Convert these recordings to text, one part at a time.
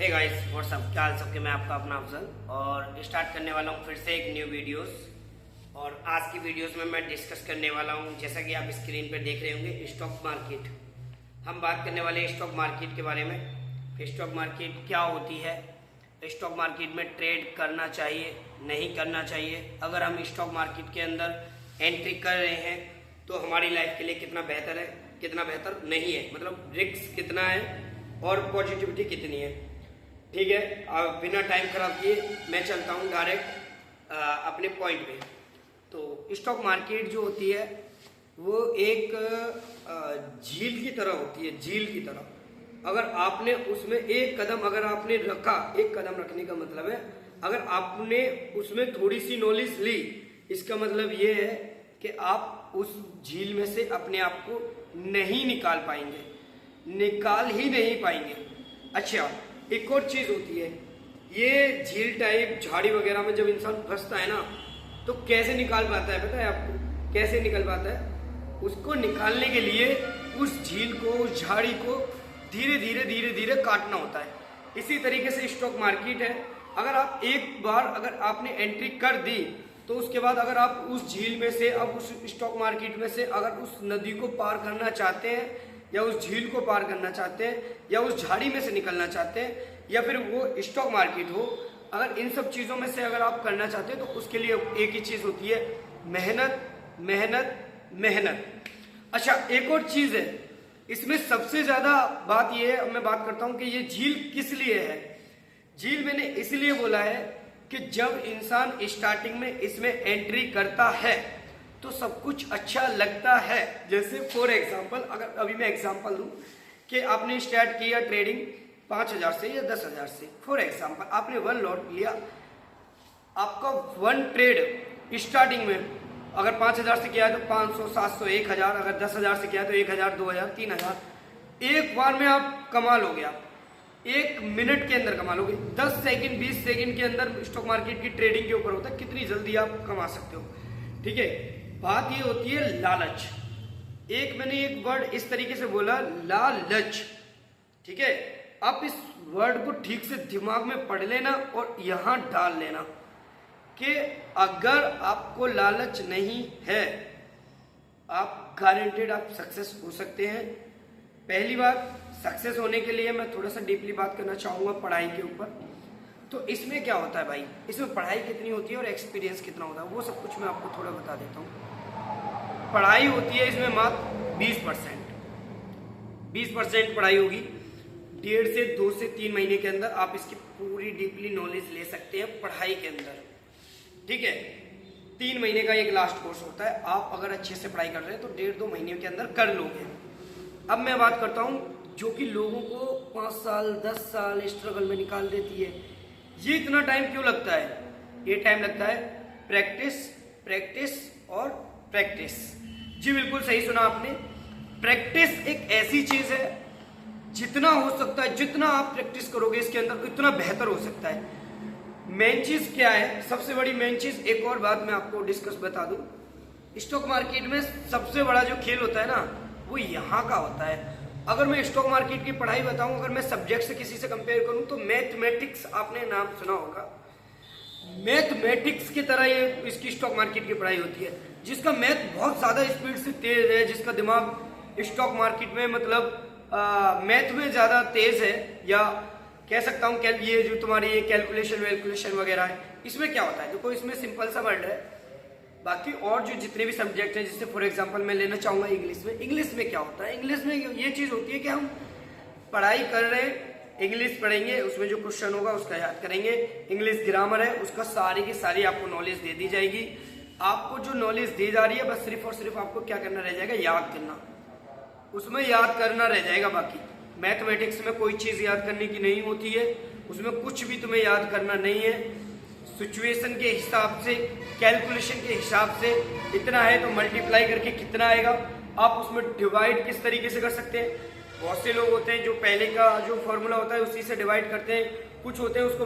Hey guys what's up, क्या हाल सबके। मैं आपका अपना अफजल और स्टार्ट करने वाला हूँ फिर से एक न्यू वीडियोस। और आज की वीडियोस में मैं डिस्कस करने वाला हूँ, जैसा कि आप स्क्रीन पर देख रहे होंगे, स्टॉक मार्केट। हम बात करने वाले हैं स्टॉक मार्केट के बारे में। स्टॉक मार्केट क्या होती है, स्टॉक मार्केट में ट्रेड करना चाहिए नहीं करना चाहिए, अगर हम स्टॉक मार्केट के अंदर एंट्री कर रहे हैं तो हमारी लाइफ के लिए कितना बेहतर है कितना बेहतर नहीं है, मतलब रिस्क कितना है और पॉजिटिविटी कितनी है। ठीक है, बिना टाइम खराब किए मैं चलता हूँ डायरेक्ट अपने पॉइंट पे। तो स्टॉक मार्केट जो होती है वो एक झील की तरह होती है, झील की तरह। अगर आपने उसमें एक कदम अगर आपने रखा, एक कदम रखने का मतलब है अगर आपने उसमें थोड़ी सी नॉलेज ली, इसका मतलब ये है कि आप उस झील में से अपने आप को नहीं निकाल पाएंगे, निकाल ही नहीं पाएंगे। अच्छा, एक और चीज होती है, ये झील टाइप झाड़ी वगैरह में जब इंसान फंसता है ना तो कैसे निकाल पाता है, पता है आपको कैसे निकल पाता है? उसको निकालने के लिए उस झील को, उस झाड़ी को धीरे धीरे धीरे धीरे काटना होता है। इसी तरीके से स्टॉक मार्केट है। अगर आप एक बार अगर आपने एंट्री कर दी तो उसके बाद अगर आप उस झील में से, अब उस स्टॉक मार्केट में से अगर उस नदी को पार करना चाहते हैं या उस झील को पार करना चाहते हैं या उस झाड़ी में से निकलना चाहते हैं या फिर वो स्टॉक मार्केट हो, अगर इन सब चीज़ों में से अगर आप करना चाहते हैं तो उसके लिए एक ही चीज़ होती है, मेहनत मेहनत मेहनत। अच्छा, एक और चीज़ है इसमें, सबसे ज़्यादा बात ये है, मैं बात करता हूँ कि ये झील किस लिए है। झील मैंने इसलिए बोला है कि जब इंसान स्टार्टिंग में इसमें एंट्री करता है तो सब कुछ अच्छा लगता है। जैसे फॉर एग्जांपल, अगर अभी मैं एग्जांपल दूं कि आपने स्टार्ट किया ट्रेडिंग 5,000 से या 10,000 से। फॉर एग्जांपल आपने 1 लॉट लिया, आपका 1 ट्रेड स्टार्टिंग में अगर 5,000 से किया है तो 500, 700, 1,000, अगर 10,000 से किया है तो 1,000, 2,000, 3,000 एक बार में आप कमा लोगे। आप 1 मिनट के अंदर कमा लोगे। 10 सेकंड 20 सेकंड के अंदर स्टॉक मार्केट की ट्रेडिंग के ऊपर होता है कितनी जल्दी आप कमा सकते हो। ठीक है, बात ये होती है लालच। मैंने एक वर्ड इस तरीके से बोला, लालच। ठीक है, आप इस वर्ड को ठीक से दिमाग में पढ़ लेना और यहां डाल लेना कि अगर आपको लालच नहीं है, आप गारंटेड आप सक्सेस हो सकते हैं। पहली बात, सक्सेस होने के लिए मैं थोड़ा सा डीपली बात करना चाहूंगा पढ़ाई के ऊपर। तो इसमें क्या होता है भाई, इसमें पढ़ाई कितनी होती है और एक्सपीरियंस कितना होता है, वो सब कुछ मैं आपको थोड़ा बता देता हूँ। पढ़ाई होती है इसमें मात्र 20% पढ़ाई होगी। 1.5 से 2 से 3 महीने के अंदर आप इसकी पूरी डीपली नॉलेज ले सकते हैं पढ़ाई के अंदर। ठीक है, 3 महीने का एक लास्ट कोर्स होता है। आप अगर अच्छे से पढ़ाई कर रहे हैं तो 1.5-2 महीने के अंदर कर लोगे। अब मैं बात करता हूँ जो कि लोगों को 5 साल 10 साल स्ट्रगल में निकाल देती है। ये इतना टाइम क्यों लगता है? ये टाइम लगता है प्रैक्टिस प्रैक्टिस और प्रैक्टिस। जी बिल्कुल सही सुना आपने। प्रैक्टिस एक ऐसी चीज है, जितना हो सकता है जितना आप प्रैक्टिस करोगे इसके अंदर उतना बेहतर हो सकता है। मेन चीज क्या है, सबसे बड़ी मेन चीज, एक और बात मैं आपको डिस्कस बता दूं, स्टॉक मार्केट में सबसे बड़ा जो खेल होता है ना वो यहाँ का होता है। अगर मैं स्टॉक मार्केट की पढ़ाई बताऊं, अगर मैं सब्जेक्ट से किसी से कंपेयर करूं तो मैथमेटिक्स, आपने नाम सुना होगा, मैथमेटिक्स की तरह ये इसकी स्टॉक मार्केट की पढ़ाई होती है। जिसका मैथ बहुत ज्यादा स्पीड से तेज है, जिसका दिमाग स्टॉक मार्केट में मतलब मैथ में ज्यादा तेज है, या कह सकता हूँ ये जो तुम्हारी ये कैलकुलेशन वगैरह है, इसमें क्या होता है, देखो इसमें सिंपल सा वर्ड है। बाकी और जो जितने भी सब्जेक्ट हैं, जिससे फॉर एग्जांपल मैं लेना चाहूंगा इंग्लिश में क्या होता है, इंग्लिश में ये चीज होती है कि हम पढ़ाई कर रहे हैं, इंग्लिश पढ़ेंगे, उसमें जो क्वेश्चन होगा उसका याद करेंगे, इंग्लिश ग्रामर है उसका सारी की सारी आपको नॉलेज दे दी जाएगी। आपको जो नॉलेज दी जा रही है बस सिर्फ और सिर्फ आपको क्या करना रह जाएगा, याद करना, उसमें याद करना रह जाएगा। बाकी मैथमेटिक्स में कोई चीज याद करने की नहीं होती है, उसमें कुछ भी तुम्हें याद करना नहीं है। सिचुएशन के हिसाब से, कैलकुलेशन के हिसाब से इतना है तो मल्टीप्लाई करके कितना आएगा, आप उसमें डिवाइड किस तरीके से कर सकते हैं। बहुत से लोग होते हैं जो पहले का जो फॉर्मूला होता है उसी से डिवाइड करते हैं, कुछ होते हैं उसको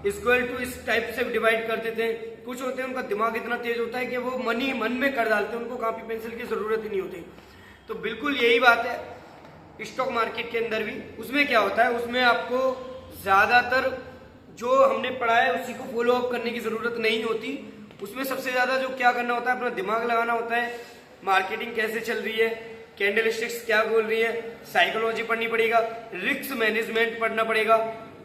इक्वल टू इस टाइप से डिवाइड कर देते हैं, कुछ होते हैं उनका दिमाग इतना तेज होता है कि वो मन में कर डालते हैं, उनको कॉपी पेंसिल की जरूरत ही नहीं होती। तो बिल्कुल यही बात है स्टॉक मार्केट के अंदर भी। उसमें क्या होता है, उसमें आपको ज़्यादातर जो हमने पढ़ा है उसी को फॉलो अप करने की ज़रूरत नहीं होती। उसमें सबसे ज़्यादा जो क्या करना होता है, अपना दिमाग लगाना होता है। मार्केटिंग कैसे चल रही है, कैंडल स्टिक्स क्या बोल रही है, साइकोलॉजी पढ़नी पड़ेगा, रिस्क मैनेजमेंट पढ़ना पड़ेगा,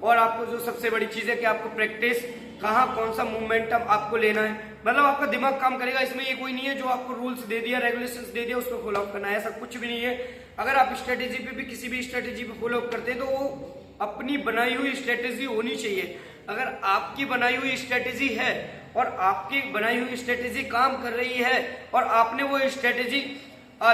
और आपको जो सबसे बड़ी चीज़ है कि आपको प्रैक्टिस कहाँ कौन सा मोमेंटम आपको लेना है। मतलब आपका दिमाग काम करेगा। इसमें ये कोई नहीं है जो आपको रूल्स दे दिया, रेगुलेशंस दे दिया, उसको फॉलो अप करना है, ऐसा कुछ भी नहीं है। अगर आप स्ट्रेटेजी पे भी किसी भी स्ट्रेटेजी पे फॉलो अप करते हैं तो वो अपनी बनाई हुई स्ट्रेटेजी होनी चाहिए। अगर आपकी बनाई हुई स्ट्रेटेजी है और आपकी बनाई हुई स्ट्रेटेजी काम कर रही है और आपने वो स्ट्रेटेजी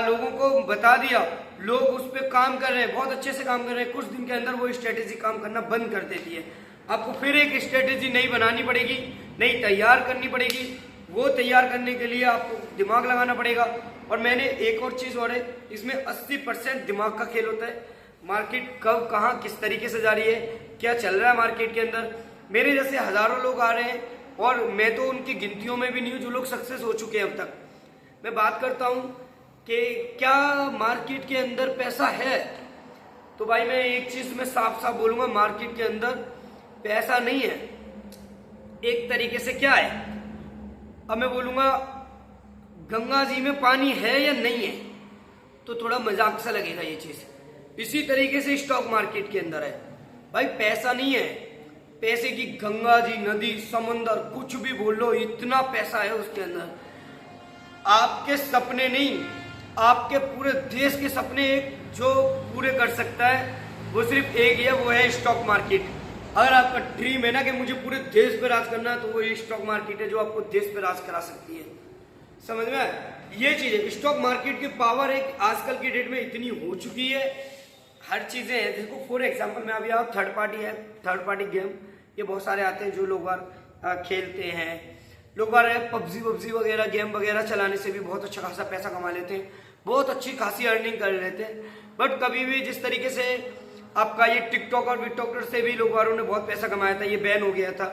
लोगों को बता दिया, लोग उस पर काम कर रहे हैं, बहुत अच्छे से काम कर रहे हैं, कुछ दिन के अंदर वो स्ट्रेटेजी काम करना बंद कर देती है। आपको फिर एक स्ट्रेटेजी नई बनानी पड़ेगी, नई तैयार करनी पड़ेगी। वो तैयार करने के लिए आपको दिमाग लगाना पड़ेगा। और मैंने एक और चीज़ और है, इसमें 80% दिमाग का खेल होता है। मार्केट कब कहाँ किस तरीके से जा रही है, क्या चल रहा है मार्केट के अंदर। मेरे जैसे हजारों लोग आ रहे हैं और मैं तो उनकी गिनतियों में भी नहीं हूँ जो लोग सक्सेस हो चुके हैं अब तक। मैं बात करता हूँ कि क्या मार्केट के अंदर पैसा है, तो भाई मैं एक चीज में साफ साफ बोलूंगा, मार्केट के अंदर पैसा नहीं है। एक तरीके से क्या है, अब मैं बोलूंगा गंगा जी में पानी है या नहीं है, तो थोड़ा मजाक सा लगेगा ये चीज। इसी तरीके से स्टॉक मार्केट के अंदर है भाई, पैसा नहीं है। पैसे की गंगा जी, नदी, समंदर, कुछ भी बोल लो, इतना पैसा है उसके अंदर। आपके सपने नहीं, आपके पूरे देश के सपने एक जो पूरे कर सकता है वो सिर्फ एक ही है, वो है स्टॉक मार्केट। अगर आपका ड्रीम है ना कि मुझे पूरे देश पे राज करना है, तो वो ये स्टॉक मार्केट है जो आपको देश पे राज करा सकती है। समझ में ये चीज है, स्टॉक मार्केट की पावर एक आजकल की डेट में इतनी हो चुकी है, हर चीजें हैं। देखो फॉर एग्जाम्पल मैं अभी आप थर्ड पार्टी है, थर्ड पार्टी गेम ये बहुत सारे आते हैं जो लोग बार खेलते हैं। लोग बार पबजी वगैरह गेम वगैरह चलाने से भी बहुत अच्छा खासा पैसा कमा लेते हैं, बहुत अच्छी खासी अर्निंग कर लेते हैं। बट कभी भी जिस तरीके से आपका ये टिकटॉक और विकटॉकर से भी लोग बारों ने बहुत पैसा कमाया था, ये बैन हो गया था।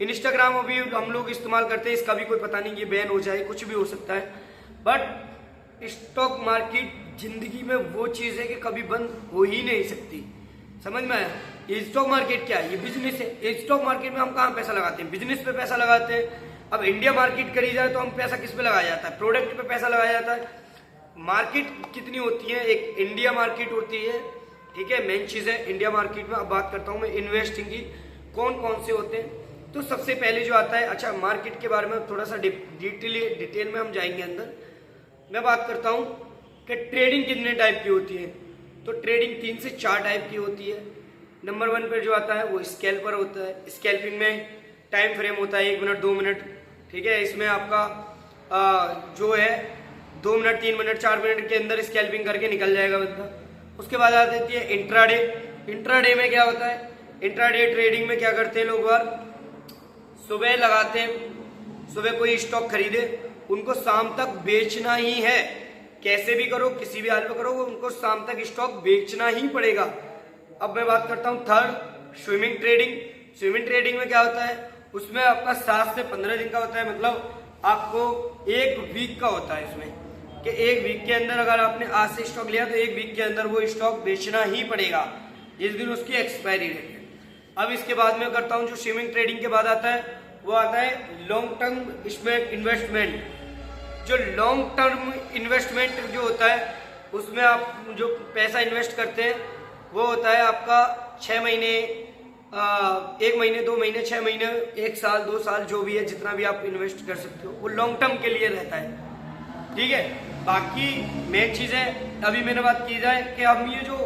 इंस्टाग्राम अभी हम लोग इस्तेमाल करते हैं, इसका भी कोई पता नहीं, ये बैन हो जाए, कुछ भी हो सकता है। बट स्टॉक मार्केट जिंदगी में वो चीज है कि कभी बंद हो ही नहीं सकती। समझ में आया? ये स्टॉक मार्केट क्या है, ये बिजनेस है। स्टॉक मार्केट में हम कहाँ पैसा लगाते हैं, बिजनेस पे पैसा लगाते हैं। अब इंडिया मार्केट करी जाए तो हम पैसा किस पे लगाया जाता है, प्रोडक्ट पे पैसा लगाया जाता है। मार्केट कितनी होती है, एक इंडिया मार्केट होती है, ठीक है, मेन चीज है इंडिया मार्केट में। अब बात करता हूँ मैं इन्वेस्टिंग की, कौन कौन से होते हैं। तो सबसे पहले जो आता है, अच्छा मार्केट के बारे में थोड़ा सा डिटेल में हम जाएंगे अंदर। मैं बात करता हूँ कि ट्रेडिंग कितने टाइप की होती है। तो ट्रेडिंग 3 से 4 टाइप की होती है। नंबर 1 पर जो आता है वो स्कैल्पर होता है। स्कैल्पिंग में टाइम फ्रेम होता है 1 मिनट 2 मिनट, ठीक है। इसमें आपका जो है 2 मिनट 3 मिनट 4 मिनट के अंदर स्कैल्पिंग करके निकल जाएगा बंदा। उसके बाद आ जाती है इंट्राडे। इंट्राडे में क्या होता है, इंट्राडे ट्रेडिंग में क्या करते हैं लोग बार, सुबह लगाते हैं, सुबह कोई स्टॉक खरीदे, उनको शाम तक बेचना ही है। कैसे भी करो, किसी भी हाल में करो, उनको शाम तक स्टॉक बेचना ही पड़ेगा। अब मैं बात करता हूँ third, swimming trading. Swimming trading में क्या होता है, उसमें आपका 7 से 15 दिन का होता है, मतलब आपको 1 वीक का होता है इसमें, कि 1 वीक के अंदर अगर आपने आज से स्टॉक लिया तो 1 वीक के अंदर वो स्टॉक बेचना ही पड़ेगा जिस दिन उसकी एक्सपायरी डेट है। अब इसके बाद में करता हूँ जो स्विमिंग ट्रेडिंग के बाद आता है वो आता है लॉन्ग टर्म इन्वेस्टमेंट। जो लॉन्ग टर्म इन्वेस्टमेंट जो होता है उसमें आप जो पैसा इन्वेस्ट करते हैं वो होता है आपका 6 महीने, 1 महीने 2 महीने 6 महीने 1 साल 2 साल, जो भी है जितना भी आप इन्वेस्ट कर सकते हो वो लॉन्ग टर्म के लिए रहता है, ठीक है। बाकी मेन चीज है, अभी मैंने बात की जाए कि हम ये जो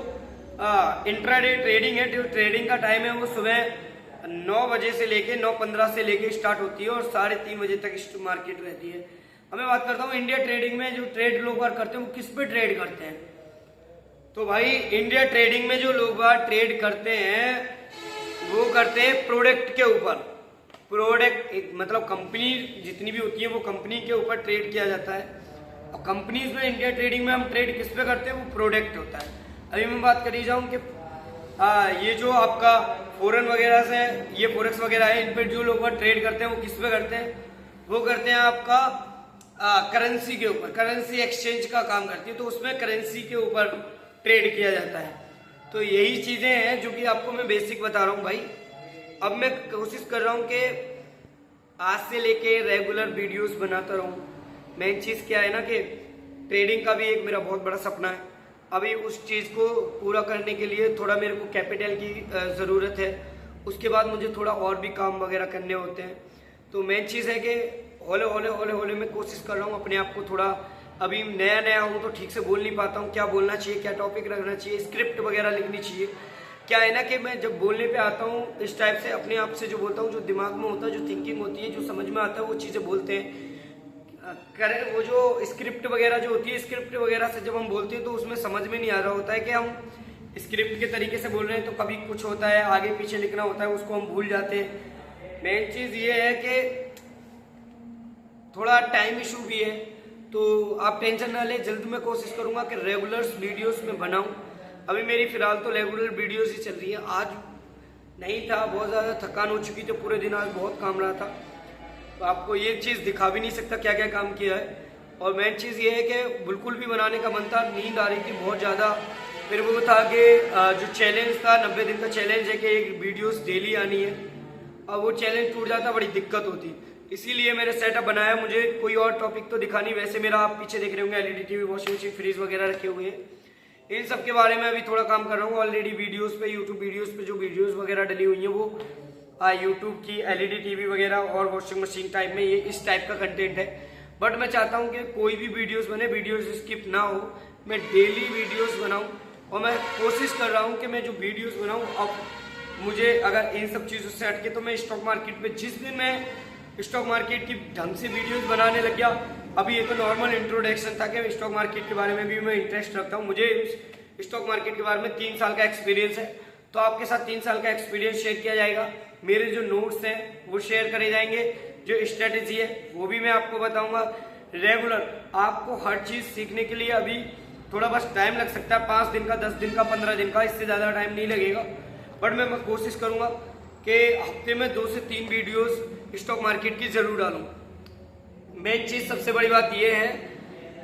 इंट्राडे ट्रेडिंग है, जो ट्रेडिंग का टाइम है वो सुबह 9 बजे से लेके 9:15 से लेके स्टार्ट होती है और 3:30 बजे तक मार्केट रहती है। अब मैं बात करता हूँ इंडिया ट्रेडिंग में जो ट्रेड लोग बार करते हैं वो किस पे ट्रेड करते हैं। तो भाई इंडिया ट्रेडिंग में जो लोग बार ट्रेड करते हैं वो करते हैं प्रोडक्ट के ऊपर। प्रोडक्ट मतलब कंपनी जितनी भी होती है वो कंपनी के ऊपर ट्रेड किया जाता है। और कंपनीज में इंडिया ट्रेडिंग में हम ट्रेड किस पे करते हैं, वो प्रोडक्ट होता है। अभी मैं बात करी जाऊँ कि ये जो आपका फॉरेन वगैरह से ये फॉरेक्स वगैरह है, इन पर जो लोग ट्रेड करते हैं वो किस पे करते हैं, वो करते हैं आपका करेंसी के ऊपर। करेंसी एक्सचेंज का काम करती है, तो उसमें करेंसी के ऊपर ट्रेड किया जाता है। तो यही चीजें हैं जो कि आपको मैं बेसिक बता रहा हूँ भाई। अब मैं कोशिश कर रहा हूँ कि आज से लेके रेगुलर वीडियोस बनाता रहूँ। मेन चीज़ क्या है ना कि ट्रेडिंग का भी एक मेरा बहुत बड़ा सपना है। अभी उस चीज़ को पूरा करने के लिए थोड़ा मेरे को कैपिटल की ज़रूरत है। उसके बाद मुझे थोड़ा और भी काम वगैरह करने होते हैं। तो मेन चीज़ है कि हौले हौले हौले हौले मैं कोशिश कर रहा हूँ अपने आप को थोड़ा, अभी नया नया हूँ तो ठीक से बोल नहीं पाता हूँ, क्या बोलना चाहिए, क्या टॉपिक रखना चाहिए, स्क्रिप्ट वगैरह लिखनी चाहिए। क्या है ना कि मैं जब बोलने पे आता हूँ इस टाइप से अपने आप से जो बोलता हूँ, जो दिमाग में होता है, जो थिंकिंग होती है, जो समझ में आता है वो चीज़ें बोलते हैं। करें वो जो स्क्रिप्ट वगैरह जो होती है, स्क्रिप्ट वगैरह से जब हम बोलते हैं तो उसमें समझ में नहीं आ रहा होता है कि हम स्क्रिप्ट के तरीके से बोल रहे हैं, तो कभी कुछ होता है आगे पीछे लिखना होता है, उसको हम भूल जाते हैं। मेन चीज़ ये है कि थोड़ा टाइम इशू भी है, तो आप टेंशन ना ले, जल्द मैं कोशिश करूंगा कि रेगुलर वीडियोस में बनाऊं। अभी मेरी फिलहाल तो रेगुलर वीडियोस ही चल रही है। आज नहीं था, बहुत ज़्यादा थकान हो चुकी थी, पूरे दिन आज बहुत काम रहा था, तो आपको ये चीज़ दिखा भी नहीं सकता क्या क्या काम किया है। और मेन चीज़ ये है कि बिल्कुल भी बनाने का मन था, नींद आ रही थी बहुत ज़्यादा। फिर वो था कि जो चैलेंज था 90 दिन का चैलेंज है कि एक वीडियोस डेली आनी है, और वो चैलेंज टूट जाता बड़ी दिक्कत होती। इसीलिए मैंने सेटअप बनाया। मुझे कोई और टॉपिक तो दिखा नहीं, वैसे मेरा आप पीछे देख रहे होंगे LED TV, washing machine, fridge वगैरह रखे हुए हैं। इन सब के बारे में अभी थोड़ा काम कर रहा हूँ। ऑलरेडी वीडियोस पे, यूट्यूब वीडियोस पे जो वीडियोस वगैरह डली हुई हैं वो यूट्यूब की एलईडी टीवी वगैरह और वॉशिंग मशीन टाइप में, ये इस टाइप का कंटेंट है। बट मैं चाहता हूँ कि कोई भी वीडियोस बने, वीडियोस स्किप ना हो, मैं डेली वीडियोस बनाऊँ। और मैं कोशिश कर रहा हूँ कि मैं जो वीडियोस बनाऊँ, अब मुझे अगर इन सब चीज़ों से हटके, तो मैं स्टॉक मार्केट में, जिस दिन मैं स्टॉक मार्केट की ढंग से वीडियोस बनाने लग गया, अभी ये तो नॉर्मल इंट्रोडक्शन था कि स्टॉक मार्केट के बारे में भी मैं इंटरेस्ट रखता हूँ। मुझे स्टॉक मार्केट के बारे में 3 साल का एक्सपीरियंस है, तो आपके साथ 3 साल का एक्सपीरियंस शेयर किया जाएगा। मेरे जो नोट्स हैं वो शेयर करे जाएंगे, जो स्ट्रेटेजी है वो भी मैं आपको बताऊंगा। रेगुलर आपको हर चीज़ सीखने के लिए अभी थोड़ा बस टाइम लग सकता है, 5 दिन का, 10 दिन का, 15 दिन का, इससे ज़्यादा टाइम नहीं लगेगा। बट मैं कोशिश करूँगा कि हफ्ते में 2 से 3 वीडियोस स्टॉक मार्केट की ज़रूर डालूँ। मेन चीज़, सबसे बड़ी बात यह है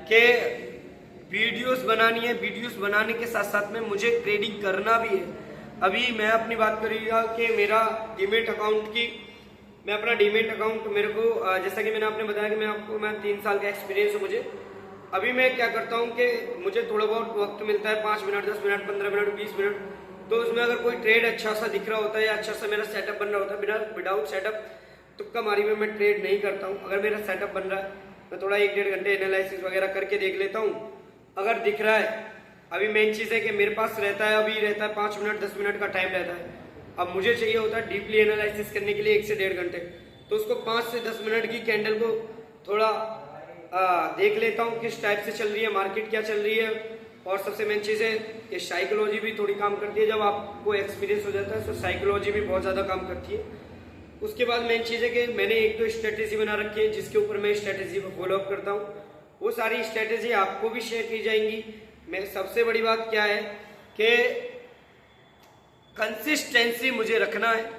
कि वीडियोस बनानी है। वीडियोस बनाने के साथ साथ में मुझे ट्रेडिंग करना भी है। अभी मैं अपनी बात करूँगा कि मेरा डीमेट अकाउंट की, मैं अपना डीमेट अकाउंट, मेरे को जैसा कि मैंने आपने बताया कि मैं 3 साल का एक्सपीरियंस है मुझे। अभी मैं क्या करता हूँ कि मुझे थोड़ा बहुत वक्त मिलता है, 5 मिनट, 10 मिनट, 15 मिनट, 20 मिनट, तो उसमें अगर कोई ट्रेड अच्छा सा दिख रहा होता है या अच्छा सा मेरा सेटअप बन रहा होता है, विदाउट सेटअप तुक्का मारी में मैं ट्रेड नहीं करता हूँ। अगर मेरा सेटअप बन रहा है, मैं थोड़ा 1-1.5 घंटे एनालिसिस वगैरह करके देख लेता हूँ। अगर दिख रहा है, अभी मेन चीज़ है कि मेरे पास रहता है, अभी रहता है 5 मिनट, 10 मिनट का टाइम रहता है। अब मुझे चाहिए होता है डीपली एनालिसिस करने के लिए 1 से 1.5 घंटे, तो उसको 5 से 10 मिनट की कैंडल को थोड़ा देख लेता हूँ किस टाइप से चल रही है मार्केट, क्या चल रही है। और सबसे मेन चीज़ है कि साइकोलॉजी भी थोड़ी काम करती है। जब आपको एक्सपीरियंस हो जाता है तो साइकोलॉजी भी बहुत ज़्यादा काम करती है। उसके बाद मेन चीज़ है कि मैंने एक तो स्ट्रेटेजी बना रखी है, जिसके ऊपर मैं स्ट्रेटेजी को फॉलो अप करता हूँ। वो सारी स्ट्रेटेजी आपको भी शेयर की जाएंगी। मैं सबसे बड़ी बात क्या है कि कंसिस्टेंसी मुझे रखना है,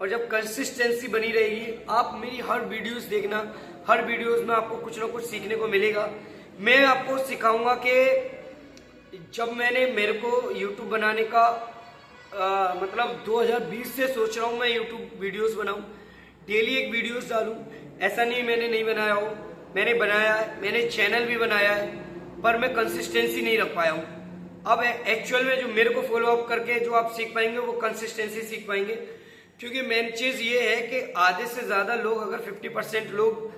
और जब कंसिस्टेंसी बनी रहेगी, आप मेरी हर वीडियोस देखना, हर वीडियोस में आपको कुछ ना कुछ सीखने को मिलेगा। मैं आपको सिखाऊंगा कि जब मेरे को YouTube बनाने का मतलब 2020 से सोच रहा हूँ मैं YouTube वीडियोस बनाऊँ, डेली एक वीडियोस डालूँ। ऐसा नहीं मैंने नहीं बनाया हो, मैंने बनाया है, मैंने चैनल भी बनाया है, पर मैं कंसिस्टेंसी नहीं रख पाया हूँ। अब एक्चुअल में जो मेरे को फॉलो अप करके जो आप सीख पाएंगे वो कंसिस्टेंसी सीख पाएंगे। क्योंकि मेन चीज़ ये है कि आधे से ज़्यादा लोग, अगर 50% लोग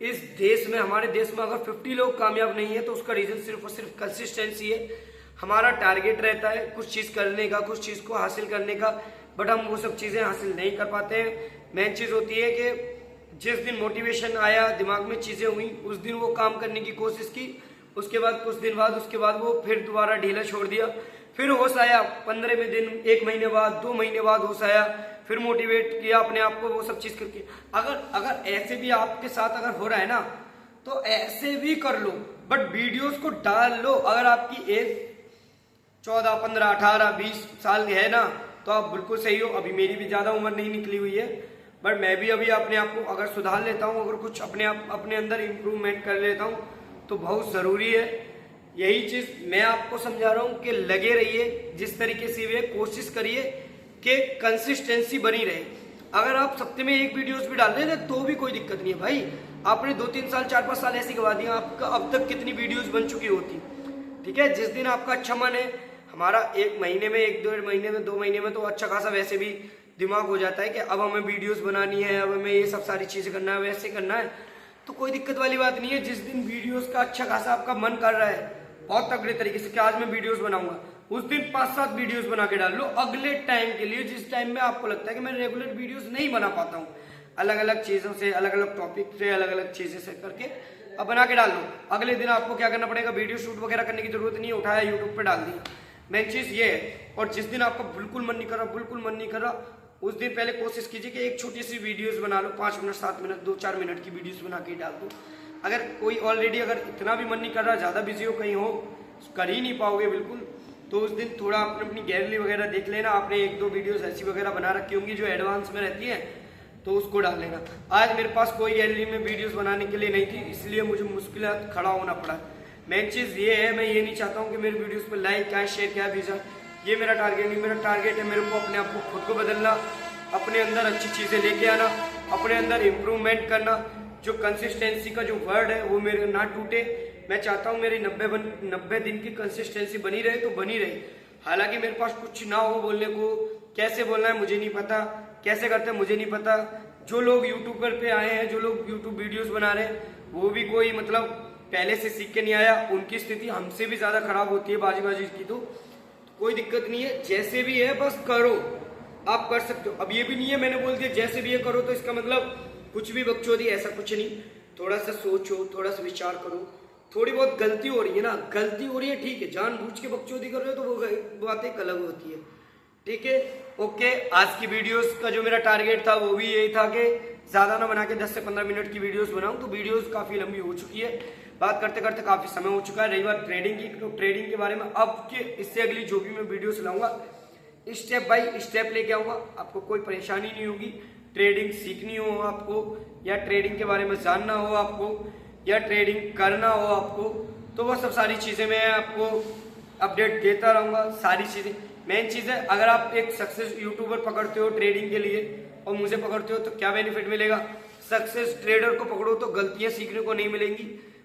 इस देश में, हमारे देश में अगर 50 लोग कामयाब नहीं है, तो उसका रीज़न सिर्फ और सिर्फ कंसिस्टेंसी है। हमारा टारगेट रहता है कुछ चीज़ करने का, कुछ चीज़ को हासिल करने का, बट हम वो सब चीज़ें हासिल नहीं कर पाते हैं। मेन चीज़ होती है कि जिस दिन मोटिवेशन आया, दिमाग में चीज़ें हुई, उस दिन वो काम करने की कोशिश की, उसके बाद कुछ दिन बाद उसके बाद वो फिर दोबारा ढीला छोड़ दिया, फिर होश आया 15वें दिन, 1 महीने बाद, 2 महीने बाद होश आया, फिर मोटिवेट किया अपने आप को वो सब चीज़ करके। अगर ऐसे भी आपके साथ अगर हो रहा है ना, तो ऐसे भी कर लो, बट वीडियोस को डाल लो। अगर आपकी एज 14, 15, 18, 20 साल है ना, तो आप बिल्कुल सही हो। अभी मेरी भी ज़्यादा उम्र नहीं निकली हुई है, बट मैं भी अभी अपने आप को अगर सुधार लेता हूँ, अगर कुछ अपने अंदर इम्प्रूवमेंट कर लेता हूँ, तो बहुत ज़रूरी है यही चीज मैं आपको समझा रहा हूँ कि लगे रहिए, जिस तरीके से भी कोशिश करिए कि कंसिस्टेंसी बनी रहे। अगर आप सप्ताह में एक वीडियोस भी डाल रहे हैं तो भी कोई दिक्कत नहीं है भाई। आपने 2-3 साल 4-5 साल ऐसे गवा दिया, आपका अब तक कितनी वीडियोस बन चुकी होती, ठीक है। जिस दिन आपका अच्छा मन है, हमारा 1 महीने में, 1-2 महीने में, 2 महीने में तो अच्छा खासा वैसे भी दिमाग हो जाता है कि अब हमें वीडियोस बनानी है, अब हमें ये सब सारी चीजें करना है, वैसे करना है, तो कोई दिक्कत वाली बात नहीं है। जिस दिन वीडियोस का अच्छा खासा आपका मन कर रहा है बहुत तगड़े तरीके से कि आज मैं वीडियोस बनाऊंगा, उस दिन 5-7 वीडियोस बना के डाल लो अगले टाइम के लिए, जिस टाइम में आपको लगता है कि मैं रेगुलर वीडियोस नहीं बना पाता हूँ, अलग अलग चीजों से, अलग अलग टॉपिक से, अलग अलग चीजें से करके अब बना के डाल लो। अगले दिन आपको क्या करना पड़ेगा, वीडियो शूट वगैरह करने की जरूरत नहीं है, उठाया यूट्यूब पे डाल दिया। मेन चीज ये है। और जिस दिन आपका बिल्कुल मन नहीं कर रहा, बिल्कुल मन नहीं कर रहा, उस दिन पहले कोशिश कीजिए कि एक छोटी सी वीडियोस बना लो, 5 मिनट 7 मिनट 2-4 मिनट की वीडियोस बना के डाल दो। अगर कोई ऑलरेडी अगर इतना भी मन नहीं कर रहा, ज्यादा बिजी हो, कहीं हो, कर ही नहीं पाओगे बिल्कुल, तो उस दिन थोड़ा आपने अपनी गैलरी वगैरह देख लेना। आपने 1-2 वीडियोस ऐसी वगैरह बना रखी होंगी जो एडवांस में रहती है, तो उसको डाल लेना। आज मेरे पास कोई गैलरी में वीडियोस बनाने के लिए नहीं थी, इसलिए मुझे मुश्किल खड़ा होना पड़ा। मेन चीज ये है, मैं ये नहीं चाहता हूँ कि मेरे वीडियोस पे लाइक क्या शेयर क्या व्यूज, ये मेरा टारगेट नहीं। मेरा टारगेट है मेरे को अपने आप को खुद को बदलना, अपने अंदर अच्छी चीजें लेके आना, अपने अंदर इम्प्रूवमेंट करना। जो कंसिस्टेंसी का जो वर्ड है वो मेरे ना टूटे। मैं चाहता हूँ मेरी 90 दिन की कंसिस्टेंसी बनी रहे तो बनी रहे। हालांकि मेरे पास कुछ ना हो बोलने को, कैसे बोलना है मुझे नहीं पता, कैसे करते हैं मुझे नहीं पता। जो लोग यूट्यूबर पे आए हैं, जो लोग यूट्यूब वीडियोस बना रहे हैं, वो भी कोई मतलब पहले से सीख के नहीं आया, उनकी स्थिति हमसे भी ज्यादा खराब होती है बाजी की। तो कोई दिक्कत नहीं है, जैसे भी है बस करो, आप कर सकते हो। अब ये भी नहीं है मैंने बोल दिया जैसे भी है करो तो इसका मतलब कुछ भी बकचोदी, ऐसा कुछ नहीं। थोड़ा सा सोचो, थोड़ा सा विचार करो। थोड़ी बहुत गलती हो रही है ना, गलती हो रही है ठीक है, जानबूझ के बकचोदी कर रहे हो तो वो बात एक अलग होती है, ठीक है। ओके, आज की वीडियोस का जो मेरा टारगेट था वो भी यही था कि ज्यादा ना बना के 10 से 15 मिनट की वीडियोस बनाऊं। तो वीडियोस काफी लंबी हो चुकी है, बात करते करते काफी समय हो चुका है। रही बात ट्रेडिंग की, तो ट्रेडिंग के बारे में अब के इससे अगली जो भी मैं वीडियोस लाऊंगा स्टेप बाय स्टेप लेके आऊंगा, आपको कोई परेशानी नहीं होगी। ट्रेडिंग सीखनी हो आपको, या ट्रेडिंग के बारे में जानना हो आपको, या ट्रेडिंग करना हो आपको, तो वो सब सारी चीजें मैं आपको अपडेट देता रहूंगा। सारी चीजें, मेन चीज है, अगर आप एक सक्सेस यूट्यूबर पकड़ते हो ट्रेडिंग के लिए और मुझे पकड़ते हो तो क्या बेनिफिट मिलेगा। सक्सेस ट्रेडर को पकड़ो तो गलतियां सीखने को नहीं मिलेंगी,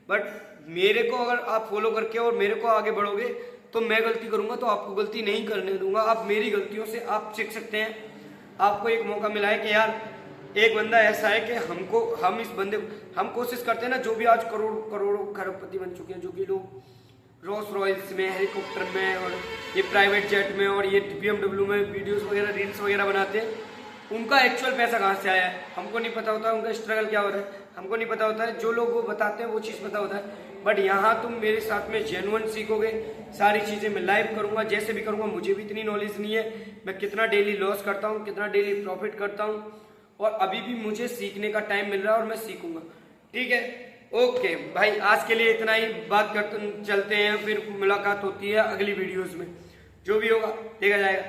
बट मेरे को अगर आप फॉलो करके और मेरे को आगे बढ़ोगे तो मैं गलती करूंगा तो आपको गलती नहीं करने दूंगा। आप मेरी गलतियों से आप सीख सकते हैं। आपको एक मौका मिला है कि यार एक बंदा ऐसा है कि हम इस बंदे हम कोशिश करते हैं ना, जो भी आज करोड़ों खरबपति बन चुके हैं, जो कि लोग रोल्स रॉयल्स में, हेलीकॉप्टर में और ये प्राइवेट जेट में और ये BMW में वीडियोस वगैरह रील्स वगैरह बनाते हैं, उनका एक्चुअल पैसा कहाँ से आया है हमको नहीं पता होता है, उनका स्ट्रगल क्या होता है हमको नहीं पता होता है। जो लोग वो बताते हैं वो चीज़ पता होता है। बट यहाँ तुम मेरे साथ में जेन्युइन सीखोगे, सारी चीज़ें मैं लाइव करूँगा, जैसे भी करूँगा। मुझे भी इतनी नॉलेज नहीं है मैं कितना डेली लॉस करता हूँ, कितना डेली प्रॉफिट करता हूँ, और अभी भी मुझे सीखने का टाइम मिल रहा है और मैं सीखूंगा, ठीक है। ओके भाई, आज के लिए इतना ही, बात करते चलते हैं, फिर मुलाकात होती है अगली वीडियोस में। जो भी होगा देखा जाएगा।